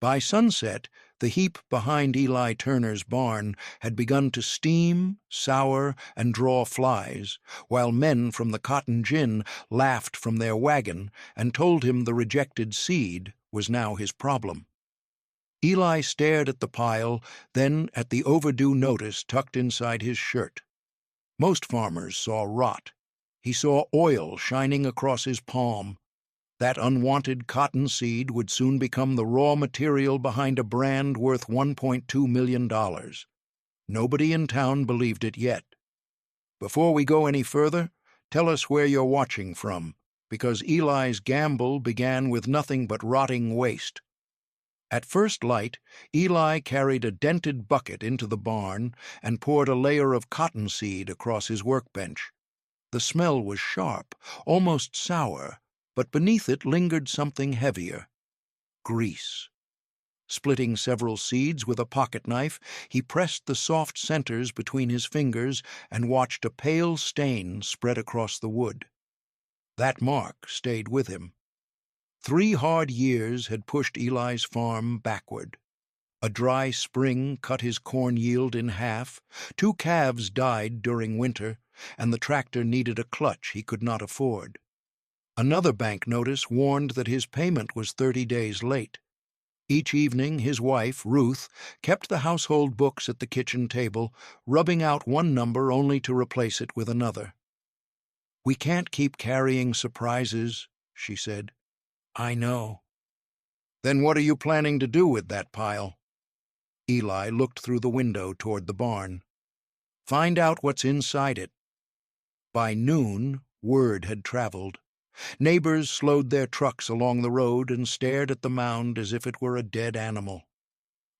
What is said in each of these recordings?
By sunset, the heap behind Eli Turner's barn had begun to steam, sour, and draw flies, while men from the cotton gin laughed from their wagon and told him the rejected seed was now his problem. Eli stared at the pile, then at the overdue notice tucked inside his shirt. Most farmers saw rot. He saw oil shining across his palm. That unwanted cottonseed would soon become the raw material behind a brand worth $1.2 million. Nobody in town believed it yet. Before we go any further, tell us where you're watching from, because Eli's gamble began with nothing but rotting waste. At first light, Eli carried a dented bucket into the barn and poured a layer of cottonseed across his workbench. The smell was sharp, almost sour, but beneath it lingered something heavier: grease. Splitting several seeds with a pocket knife, he pressed the soft centers between his fingers and watched a pale stain spread across the wood. That mark stayed with him. 3 hard years had pushed Eli's farm backward. A dry spring cut his corn yield in half, 2 calves died during winter, and the tractor needed a clutch he could not afford. Another bank notice warned that his payment was 30 days late. Each evening his wife, Ruth, kept the household books at the kitchen table, rubbing out one number only to replace it with another. "We can't keep carrying surprises," she said. "I know." "Then what are you planning to do with that pile?" Eli looked through the window toward the barn. "Find out what's inside it." By noon, word had traveled. Neighbors slowed their trucks along the road and stared at the mound as if it were a dead animal.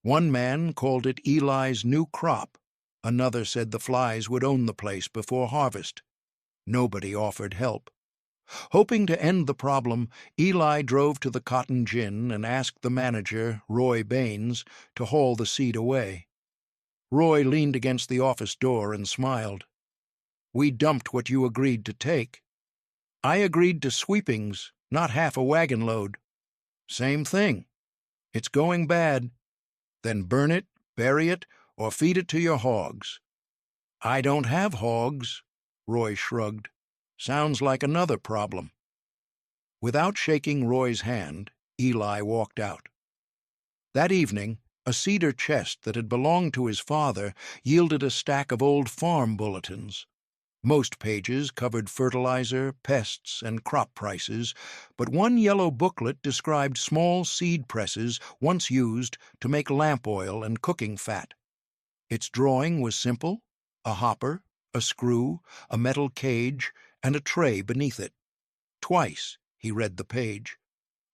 One man called it Eli's new crop. Another said the flies would own the place before harvest. Nobody offered help. Hoping to end the problem, Eli drove to the cotton gin and asked the manager, Roy Baines, to haul the seed away. Roy leaned against the office door and smiled. "We dumped what you agreed to take." "I agreed to sweepings, not half a wagon load." "Same thing. It's going bad. Then burn it, bury it, or feed it to your hogs." "I don't have hogs," Roy shrugged. "Sounds like another problem." Without shaking Roy's hand, Eli walked out. That evening, a cedar chest that had belonged to his father yielded a stack of old farm bulletins. Most pages covered fertilizer, pests, and crop prices, but one yellow booklet described small seed presses once used to make lamp oil and cooking fat. Its drawing was simple: a hopper, a screw, a metal cage, and a tray beneath it. Twice he read the page.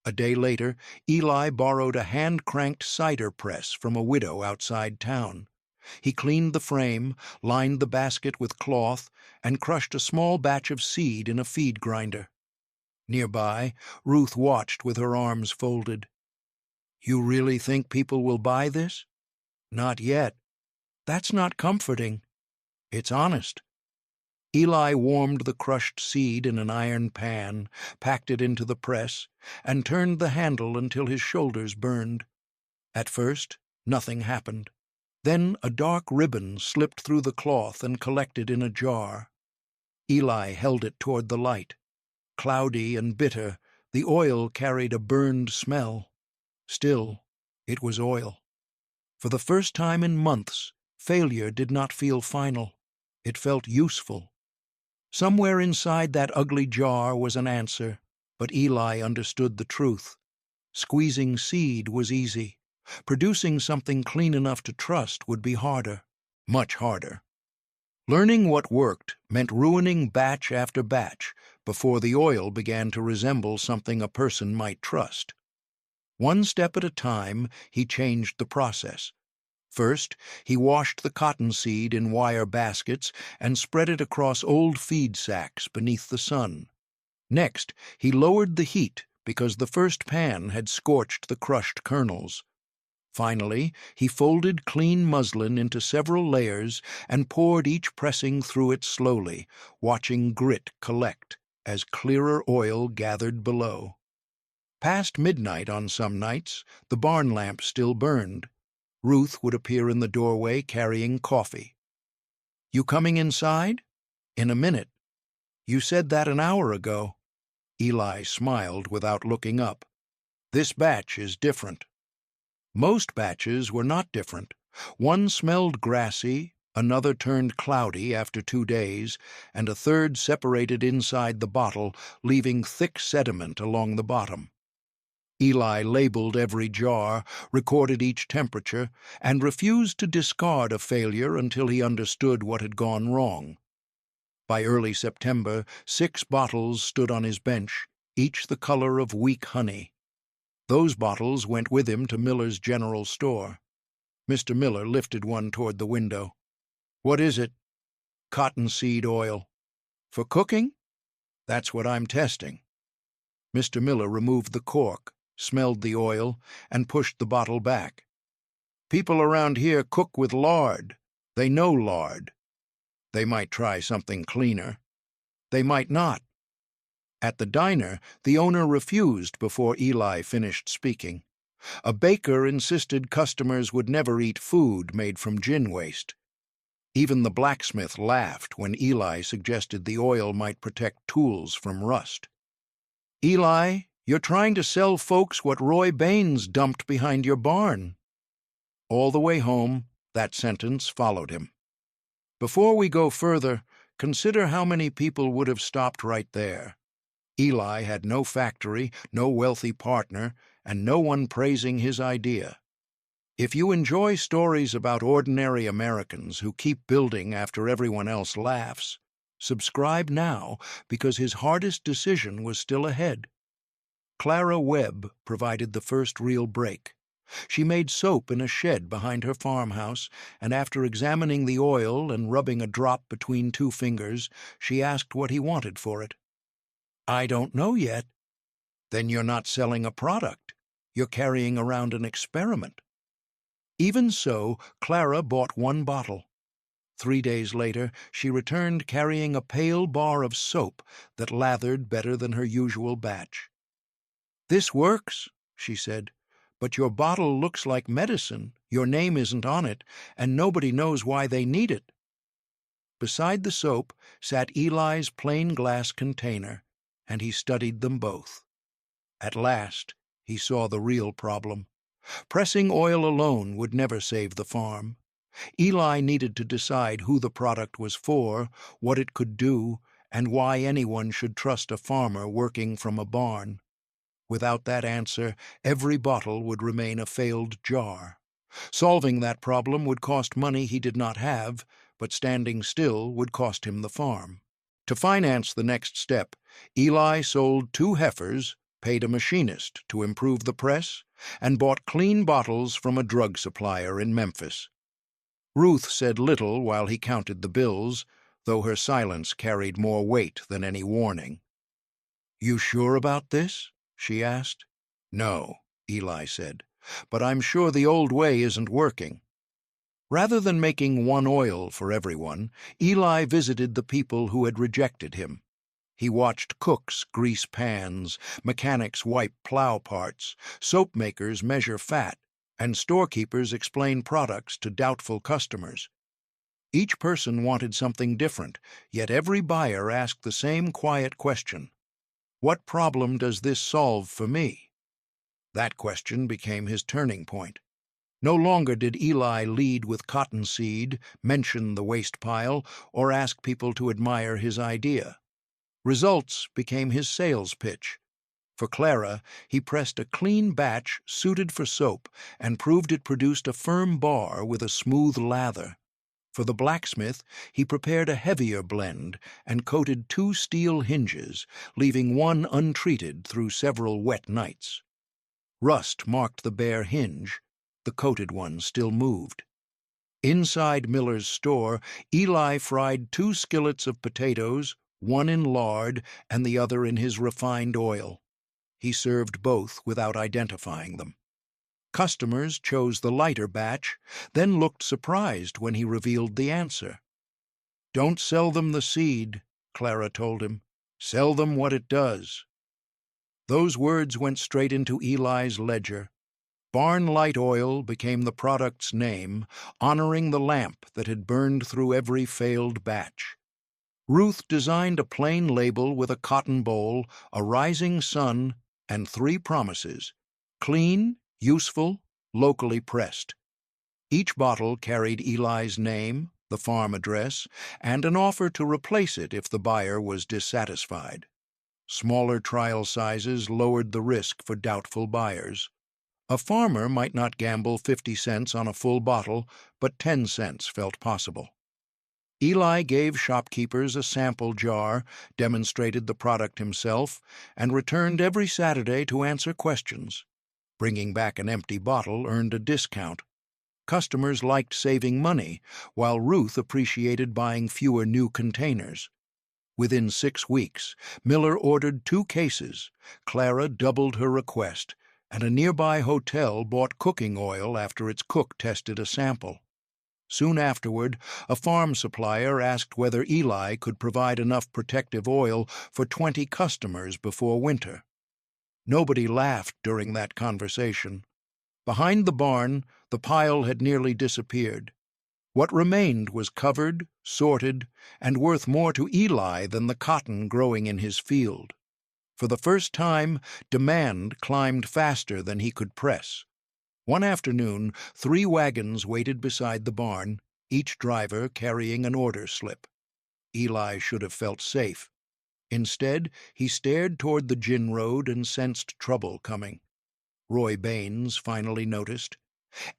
A day later, Eli borrowed a hand-cranked cider press from a widow outside town. He cleaned the frame, lined the basket with cloth, and crushed a small batch of seed in a feed grinder. Nearby, Ruth watched with her arms folded. "You really think people will buy this?" "Not yet." "That's not comforting." "It's honest." Eli warmed the crushed seed in an iron pan, packed it into the press, and turned the handle until his shoulders burned. At first, nothing happened. Then a dark ribbon slipped through the cloth and collected in a jar. Eli held it toward the light. Cloudy and bitter, the oil carried a burned smell. Still, it was oil. For the first time in months, failure did not feel final. It felt useful. Somewhere inside that ugly jar was an answer, but Eli understood the truth. Squeezing seed was easy. Producing something clean enough to trust would be harder, much harder. Learning what worked meant ruining batch after batch before the oil began to resemble something a person might trust. One step at a time, he changed the process. First, he washed the cottonseed in wire baskets and spread it across old feed sacks beneath the sun. Next, he lowered the heat because the first pan had scorched the crushed kernels. Finally, he folded clean muslin into several layers and poured each pressing through it slowly, watching grit collect as clearer oil gathered below. Past midnight on some nights, the barn lamp still burned. Ruth would appear in the doorway carrying coffee. "You coming inside?" "In a minute." "You said that an hour ago." Eli smiled without looking up. "This batch is different." Most batches were not different. One smelled grassy, another turned cloudy after 2 days, and a third separated inside the bottle, leaving thick sediment along the bottom. Eli labeled every jar, recorded each temperature, and refused to discard a failure until he understood what had gone wrong. By early September, 6 bottles stood on his bench, each the color of weak honey. Those bottles went with him to Miller's general store. Mr. Miller lifted one toward the window. "What is it?" "Cottonseed oil." "For cooking?" "That's what I'm testing." Mr. Miller removed the cork, smelled the oil, and pushed the bottle back. "People around here cook with lard. They know lard. They might try something cleaner. They might not." At the diner, the owner refused before Eli finished speaking. A baker insisted customers would never eat food made from gin waste. Even the blacksmith laughed when Eli suggested the oil might protect tools from rust. "Eli, you're trying to sell folks what Roy Baines dumped behind your barn." All the way home, that sentence followed him. Before we go further, consider how many people would have stopped right there. Eli had no factory, no wealthy partner, and no one praising his idea. If you enjoy stories about ordinary Americans who keep building after everyone else laughs, subscribe now because his hardest decision was still ahead. Clara Webb provided the first real break. She made soap in a shed behind her farmhouse, and after examining the oil and rubbing a drop between 2 fingers, she asked what he wanted for it. "I don't know yet." "Then you're not selling a product. You're carrying around an experiment." Even so, Clara bought 1 bottle. 3 days later, she returned carrying a pale bar of soap that lathered better than her usual batch. "This works," she said, "but your bottle looks like medicine, your name isn't on it, and nobody knows why they need it." Beside the soap sat Eli's plain glass container, and he studied them both. At last, he saw the real problem. Pressing oil alone would never save the farm. Eli needed to decide who the product was for, what it could do, and why anyone should trust a farmer working from a barn. Without that answer, every bottle would remain a failed jar. Solving that problem would cost money he did not have, but standing still would cost him the farm. To finance the next step, Eli sold 2 heifers, paid a machinist to improve the press, and bought clean bottles from a drug supplier in Memphis. Ruth said little while he counted the bills, though her silence carried more weight than any warning. "You sure about this?" she asked. "No," Eli said, "but I'm sure the old way isn't working." Rather than making one oil for everyone, Eli visited the people who had rejected him. He watched cooks grease pans, mechanics wipe plow parts, soap makers measure fat, and storekeepers explain products to doubtful customers. Each person wanted something different, yet every buyer asked the same quiet question: "What problem does this solve for me?" That question became his turning point. No longer did Eli lead with cottonseed, mention the waste pile, or ask people to admire his idea. Results became his sales pitch. For Clara, he pressed a clean batch suited for soap and proved it produced a firm bar with a smooth lather. For the blacksmith, he prepared a heavier blend and coated 2 steel hinges, leaving one untreated through several wet nights. Rust marked the bare hinge. The coated one still moved. Inside Miller's store, Eli fried 2 skillets of potatoes, one in lard and the other in his refined oil. He served both without identifying them. Customers chose the lighter batch, then looked surprised when he revealed the answer. "Don't sell them the seed," Clara told him. "Sell them what it does." Those words went straight into Eli's ledger. Barn Light Oil became the product's name, honoring the lamp that had burned through every failed batch. Ruth designed a plain label with a cotton bowl, a rising sun, and 3 promises: clean, useful, locally pressed. Each bottle carried Eli's name, the farm address, and an offer to replace it if the buyer was dissatisfied. Smaller trial sizes lowered the risk for doubtful buyers. A farmer might not gamble 50 cents on a full bottle, but 10 cents felt possible. Eli gave shopkeepers a sample jar, demonstrated the product himself, and returned every Saturday to answer questions. Bringing back an empty bottle earned a discount. Customers liked saving money, while Ruth appreciated buying fewer new containers. Within 6 weeks, Miller ordered 2 cases, Clara doubled her request, and a nearby hotel bought cooking oil after its cook tested a sample. Soon afterward, a farm supplier asked whether Eli could provide enough protective oil for 20 customers before winter. Nobody laughed during that conversation. Behind the barn, the pile had nearly disappeared. What remained was covered, sorted, and worth more to Eli than the cotton growing in his field. For the first time, demand climbed faster than he could press. One afternoon, 3 wagons waited beside the barn, each driver carrying an order slip. Eli should have felt safe. Instead, he stared toward the gin road and sensed trouble coming. Roy Baines finally noticed.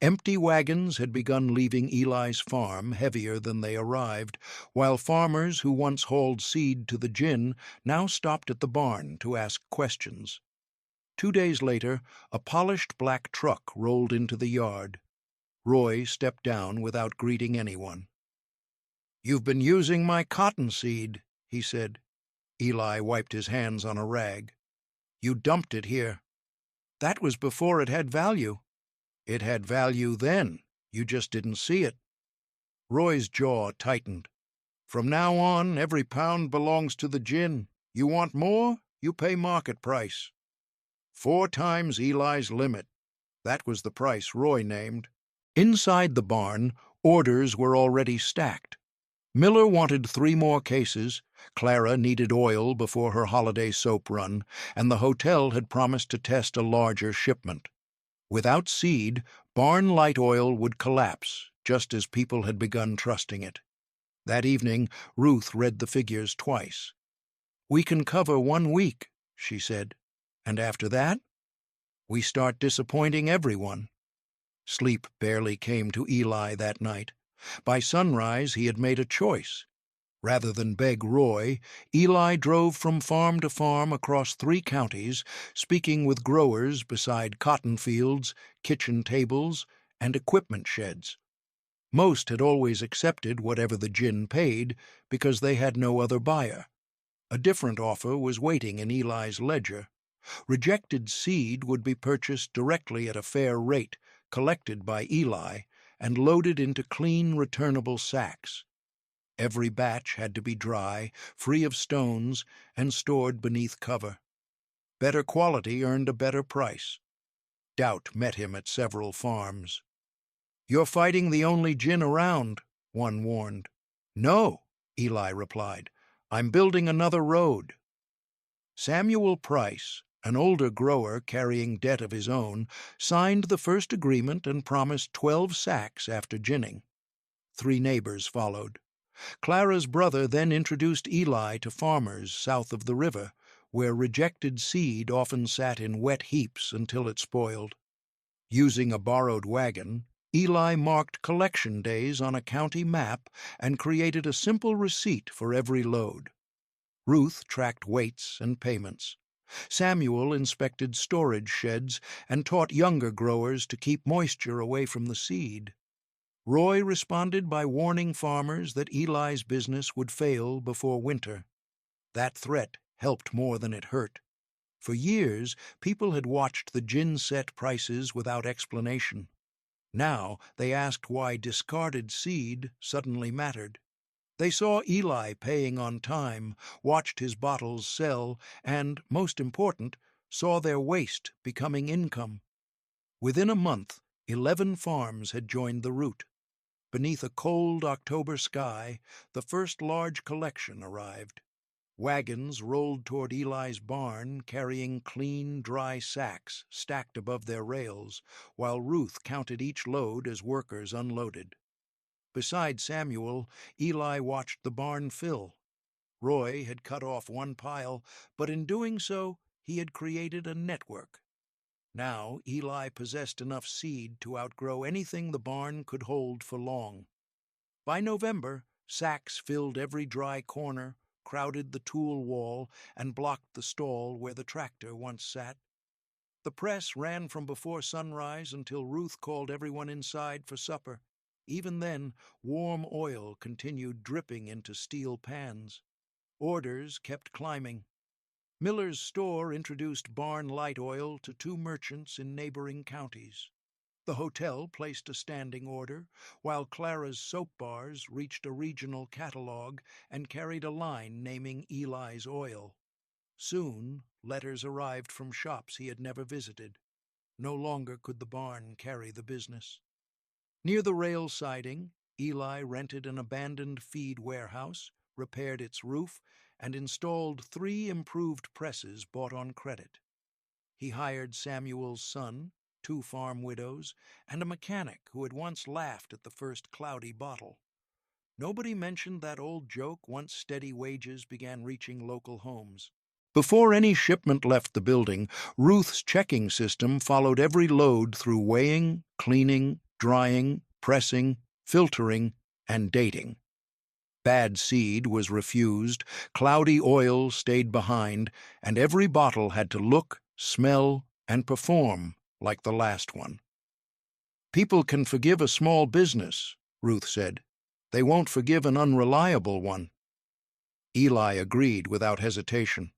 Empty wagons had begun leaving Eli's farm heavier than they arrived, while farmers who once hauled seed to the gin now stopped at the barn to ask questions. 2 days later, a polished black truck rolled into the yard. Roy stepped down without greeting anyone. "You've been using my cottonseed," he said. Eli wiped his hands on a rag. "You dumped it here." "That was before it had value." "It had value then. You just didn't see it." Roy's jaw tightened. "From now on, every pound belongs to the gin. You want more? You pay market price." 4 times Eli's limit. That was the price Roy named. Inside the barn, orders were already stacked. Miller wanted 3 more cases, Clara needed oil before her holiday soap run, and the hotel had promised to test a larger shipment. Without seed, Barn Light Oil would collapse, just as people had begun trusting it. That evening, Ruth read the figures twice. "We can cover 1 week," she said. "And after that, we start disappointing everyone." Sleep barely came to Eli that night. By sunrise, he had made a choice. Rather than beg Roy, Eli drove from farm to farm across 3 counties, speaking with growers beside cotton fields, kitchen tables, and equipment sheds. Most had always accepted whatever the gin paid because they had no other buyer. A different offer was waiting in Eli's ledger. Rejected seed would be purchased directly at a fair rate, collected by Eli, and loaded into clean, returnable sacks. Every batch had to be dry, free of stones, and stored beneath cover. Better quality earned a better price. Doubt met him at several farms. "You're fighting the only gin around," one warned. "No," Eli replied. "I'm building another road." Samuel Price, an older grower carrying debt of his own, signed the first agreement and promised 12 sacks after ginning. 3 neighbors followed. Clara's brother then introduced Eli to farmers south of the river, where rejected seed often sat in wet heaps until it spoiled. Using a borrowed wagon, Eli marked collection days on a county map and created a simple receipt for every load. Ruth tracked weights and payments. Samuel inspected storage sheds and taught younger growers to keep moisture away from the seed. Roy responded by warning farmers that Eli's business would fail before winter. That threat helped more than it hurt. For years, people had watched the gin set prices without explanation. Now they asked why discarded seed suddenly mattered. They saw Eli paying on time, watched his bottles sell, and, most important, saw their waste becoming income. Within a month, 11 farms had joined the route. Beneath a cold October sky, the first large collection arrived. Wagons rolled toward Eli's barn carrying clean, dry sacks stacked above their rails, while Ruth counted each load as workers unloaded. Beside Samuel, Eli watched the barn fill. Roy had cut off one pile, but in doing so, he had created a network. Now Eli possessed enough seed to outgrow anything the barn could hold for long. By November, sacks filled every dry corner, crowded the tool wall, and blocked the stall where the tractor once sat. The press ran from before sunrise until Ruth called everyone inside for supper. Even then, warm oil continued dripping into steel pans. Orders kept climbing. Miller's store introduced barn light oil to 2 merchants in neighboring counties. The hotel placed a standing order, while Clara's soap bars reached a regional catalog and carried a line naming Eli's oil. Soon, letters arrived from shops he had never visited. No longer could the barn carry the business. Near the rail siding, Eli rented an abandoned feed warehouse, repaired its roof, and installed 3 improved presses bought on credit. He hired Samuel's son, 2 farm widows, and a mechanic who had once laughed at the first cloudy bottle. Nobody mentioned that old joke once steady wages began reaching local homes. Before any shipment left the building, Ruth's checking system followed every load through weighing, cleaning, drying, pressing, filtering, and dating. Bad seed was refused, cloudy oil stayed behind, and every bottle had to look, smell, and perform like the last one. "People can forgive a small business," Ruth said. "They won't forgive an unreliable one." Eli agreed without hesitation.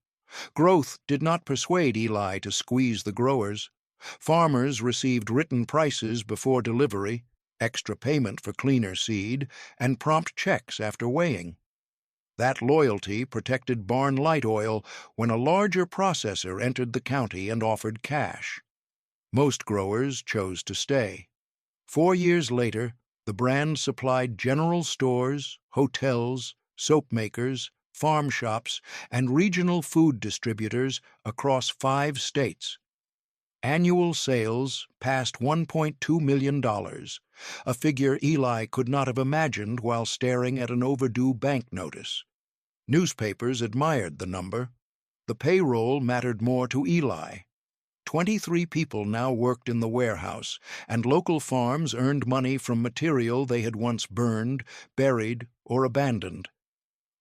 Growth did not persuade Eli to squeeze the growers. Farmers received written prices before delivery, extra payment for cleaner seed, and prompt checks after weighing. That loyalty protected barn light oil when a larger processor entered the county and offered cash. Most growers chose to stay. 4 years later, the brand supplied general stores, hotels, soap makers, farm shops, and regional food distributors across 5 states. Annual sales passed $1.2 million, a figure Eli could not have imagined while staring at an overdue bank notice. Newspapers admired the number. The payroll mattered more to Eli. 23 people now worked in the warehouse, and local farms earned money from material they had once burned, buried, or abandoned.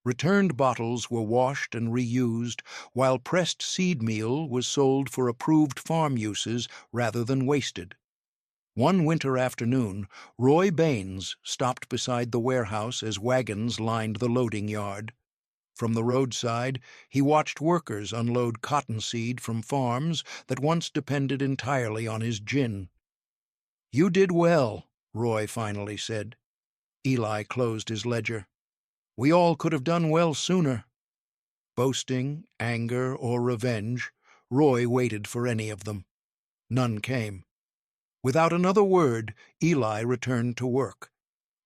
Returned bottles were washed and reused, while pressed seed meal was sold for approved farm uses rather than wasted. One winter afternoon, Roy Baines stopped beside the warehouse as wagons lined the loading yard. From the roadside, he watched workers unload cottonseed from farms that once depended entirely on his gin. "You did well," Roy finally said. Eli closed his ledger. "We all could have done well sooner." Boasting, anger, or revenge, Roy waited for any of them. None came. Without another word, Eli returned to work.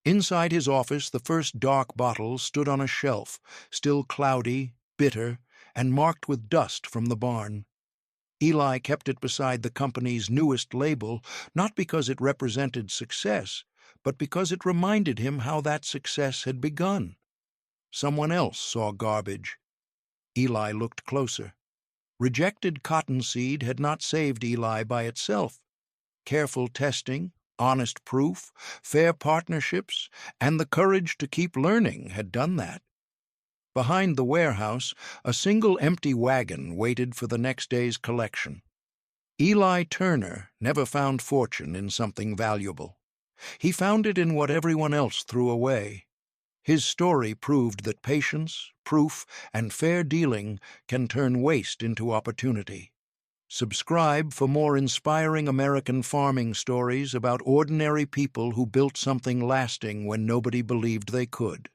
Inside his office, the first dark bottle stood on a shelf, still cloudy, bitter, and marked with dust from the barn. Eli kept it beside the company's newest label, not because it represented success, but because it reminded him how that success had begun. Someone else saw garbage. Eli looked closer. Rejected cottonseed had not saved Eli by itself. Careful testing, honest proof, fair partnerships, and the courage to keep learning had done that. Behind the warehouse, a single empty wagon waited for the next day's collection. Eli Turner never found fortune in something valuable. He found it in what everyone else threw away. His story proved that patience, proof, and fair dealing can turn waste into opportunity. Subscribe for more inspiring American farming stories about ordinary people who built something lasting when nobody believed they could.